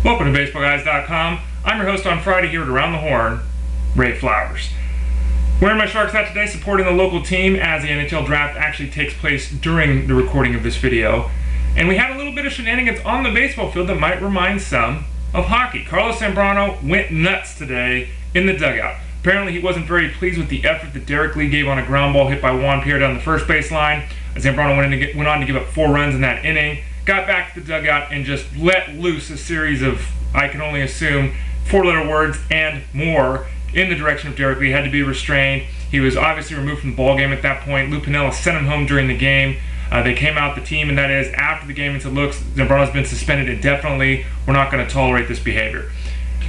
Welcome to BaseballGuys.com. I'm your host on Friday here at Around the Horn, Ray Flowers. Wearing my Sharks hat today, supporting the local team as the NHL draft actually takes place during the recording of this video. And we had a little bit of shenanigans on the baseball field that might remind some of hockey. Carlos Zambrano went nuts today in the dugout. Apparently he wasn't very pleased with the effort that Derek Lee gave on a ground ball hit by Juan Pierre down the first base line. Zambrano went on to give up 4 runs in that inning. Got back to the dugout and just let loose a series of, I can only assume, 4-letter words and more in the direction of Derek Lee. Had to be restrained. He was obviously removed from the ball game at that point. Lou Piniella sent him home during the game. They came out, the team, and that is after the game, and said, look, Zambrano's been suspended indefinitely. We're not going to tolerate this behavior.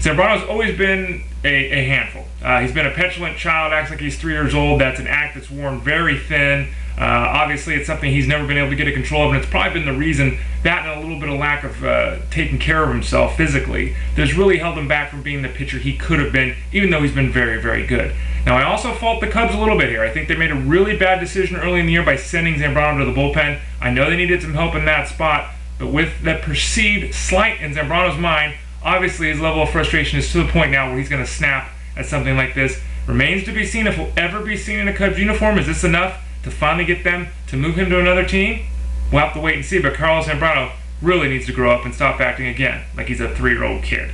Zambrano's always been a handful. He's been a petulant child, acts like he's 3 years old. That's an act that's worn very thin. Obviously, it's something he's never been able to get a control of, and it's probably been the reason that and a little bit of lack of taking care of himself physically that's really held him back from being the pitcher he could have been, even though he's been very, very good. Now, I also fault the Cubs a little bit here. I think they made a really bad decision early in the year by sending Zambrano to the bullpen. I know they needed some help in that spot, but with that perceived slight in Zambrano's mind, obviously his level of frustration is to the point now where he's going to snap at something like this. Remains to be seen if he'll ever be seen in a Cubs uniform. Is this enough to finally get them to move him to another team? We'll have to wait and see, but Carlos Zambrano really needs to grow up and stop acting again like he's a 3-year-old kid.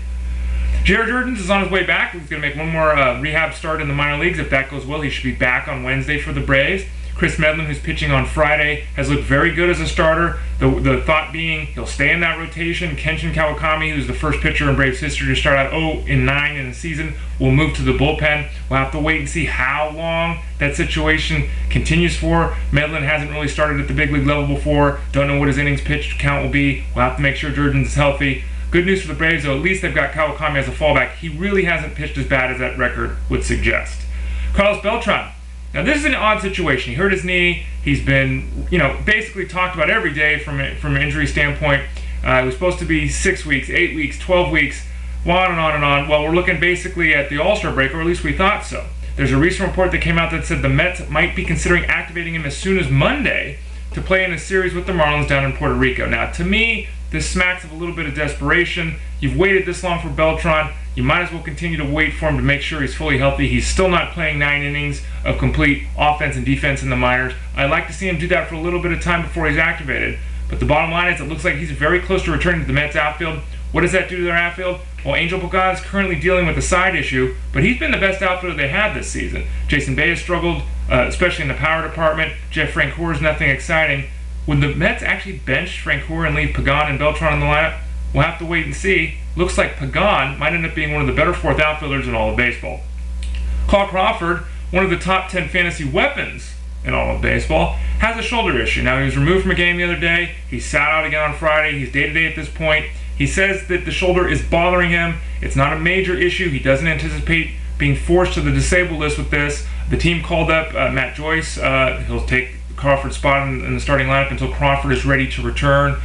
Jair Jurrjens is on his way back. He's going to make one more rehab start in the minor leagues. If that goes well, he should be back on Wednesday for the Braves. Chris Medlin, who's pitching on Friday, has looked very good as a starter. The thought being he'll stay in that rotation. Kenshin Kawakami, who's the first pitcher in Braves history to start out 0-9 in the season, will move to the bullpen. We'll have to wait and see how long that situation continues for. Medlin hasn't really started at the big league level before. Don't know what his innings pitched count will be. We'll have to make sure Jurrjens is healthy. Good news for the Braves, though, at least they've got Kawakami as a fallback. He really hasn't pitched as bad as that record would suggest. Carlos Beltran. Now, this is an odd situation. He hurt his knee. He's been, basically talked about every day from an injury standpoint. It was supposed to be 6 weeks, 8 weeks, 12 weeks, on and on and on. Well, we're looking basically at the All-Star break, or at least we thought so. There's a recent report that came out that said the Mets might be considering activating him as soon as Monday to play in a series with the Marlins down in Puerto Rico. Now, to me, this smacks of a little bit of desperation. You've waited this long for Beltran. You might as well continue to wait for him to make sure he's fully healthy. He's still not playing 9 innings of complete offense and defense in the minors. I'd like to see him do that for a little bit of time before he's activated. But the bottom line is it looks like he's very close to returning to the Mets outfield. What does that do to their outfield? Well, Angel Pagan is currently dealing with a side issue, but he's been the best outfielder they had this season. Jason Bay has struggled, especially in the power department. Jeff Francoeur is nothing exciting. Would the Mets actually bench Francoeur and leave Pagan and Beltran in the lineup? We'll have to wait and see. Looks like Pagan might end up being one of the better 4th outfielders in all of baseball. Crawford, one of the top 10 fantasy weapons in all of baseball, has a shoulder issue. Now, he was removed from a game the other day. He sat out again on Friday. He's day-to-day at this point. He says that the shoulder is bothering him. It's not a major issue. He doesn't anticipate being forced to the disabled list with this. The team called up Matt Joyce. He'll take Crawford's spot in the starting lineup until Crawford is ready to return.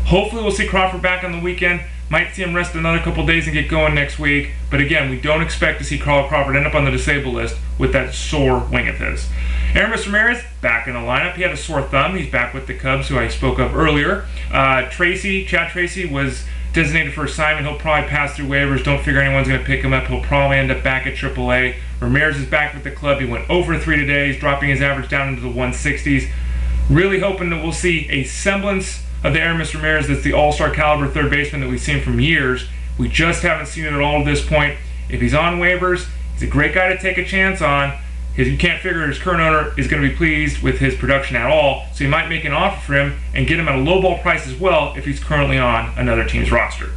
Hopefully we'll see Crawford back on the weekend. Might see him rest another couple days and get going next week. But again, we don't expect to see Crawford end up on the disabled list with that sore wing of his. Aramis Ramirez, back in the lineup. He had a sore thumb. He's back with the Cubs, who I spoke of earlier. Chad Tracy was designated for assignment. He'll probably pass through waivers. Don't figure anyone's going to pick him up. He'll probably end up back at AAA. Ramirez is back with the club. He went over 3 today. He's dropping his average down into the 160s. Really hoping that we'll see a semblance of the Aramis Ramirez that's the all-star caliber third baseman that we've seen from years. We just haven't seen it at all at this point. If he's on waivers, he's a great guy to take a chance on. You can't figure his current owner is going to be pleased with his production at all, so you might make an offer for him and get him at a lowball price as well if he's currently on another team's roster.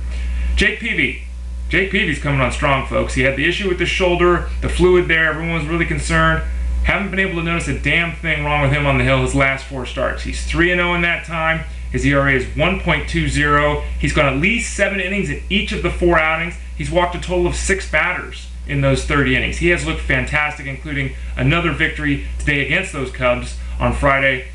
Jake Peavy. Jake Peavy's coming on strong, folks. He had the issue with the shoulder, the fluid there. Everyone was really concerned. Haven't been able to notice a damn thing wrong with him on the hill his last 4 starts. He's 3-0 in that time. His ERA is 1.20. He's gone at least 7 innings in each of the 4 outings. He's walked a total of 6 batters in those 30 innings. He has looked fantastic, including another victory today against those Cubs on Friday.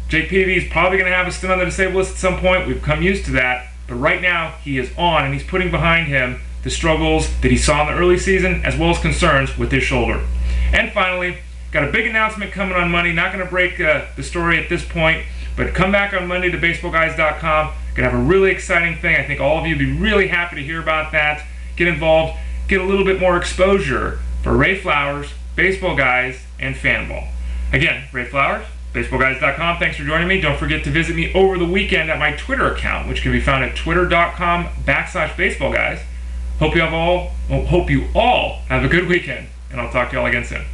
Jake Peavy is probably going to have a stint on the disabled list at some point. We've come used to that. But right now, he is on, and he's putting behind him the struggles that he saw in the early season, as well as concerns with his shoulder. And finally, got a big announcement coming on Monday. Not going to break the story at this point, but come back on Monday to BaseballGuys.com. Gonna have a really exciting thing. I think all of you would be really happy to hear about that. Get involved, get a little bit more exposure for Ray Flowers, Baseball Guys, and Fanball. Again, Ray Flowers, baseballguys.com. Thanks for joining me. Don't forget to visit me over the weekend at my Twitter account, which can be found at twitter.com/baseballguys. Hope you all have a good weekend, and I'll talk to you all again soon.